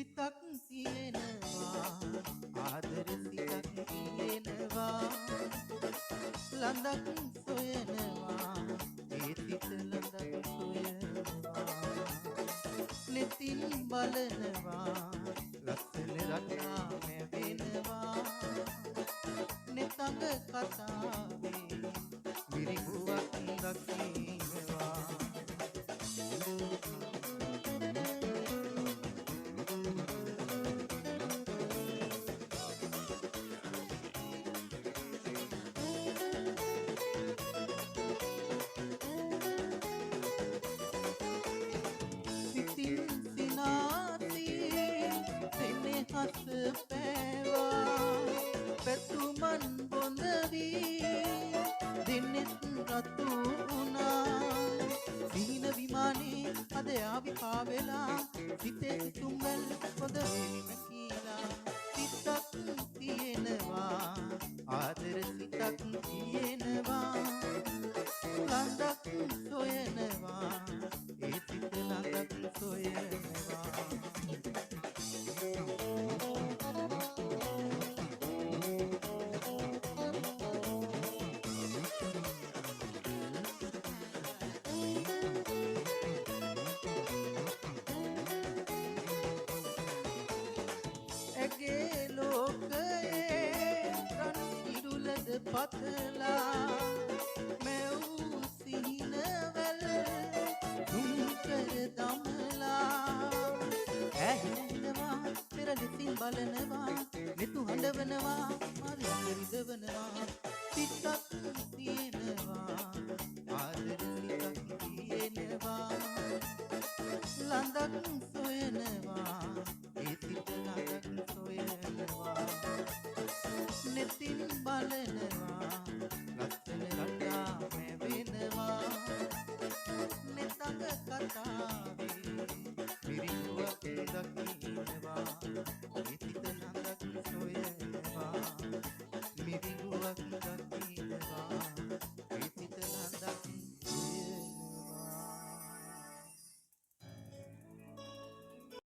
සිතක් තියෙනවා ආදර සිතක් තියෙනවා ලඳක් සොයනවා ඒ සිත ලඳක් සොයනවා නෙතින් බලනවා ලස්සන රටා මැවෙනවා නෙතඟ කතාවේ විරිගුවක් දකිනවා සිතින් සිනාසී සෙනෙහස පෑවා පැතුමන් බොඳ වී දෙන්නෙත් රතු වුණා සිහින විමානේ අද ආවි පාවෙලා සිතේ සිතුම්වැල් පොද වෙන්න කියලා සිතක් තියෙනවා ආදර සිතක් තියෙනවා ලඳක් සොයනවා ඒ සිත ලඳක් සොයනවා ඇගේ ලෝකයේ රන් ඉරුලද පතලා මැව් සිහිනවල දුම්කර දමලා ඇහෙනවා පෙර ලෙසින් බලනවා මෙතු හඬවනවා මාරි රිදවනවා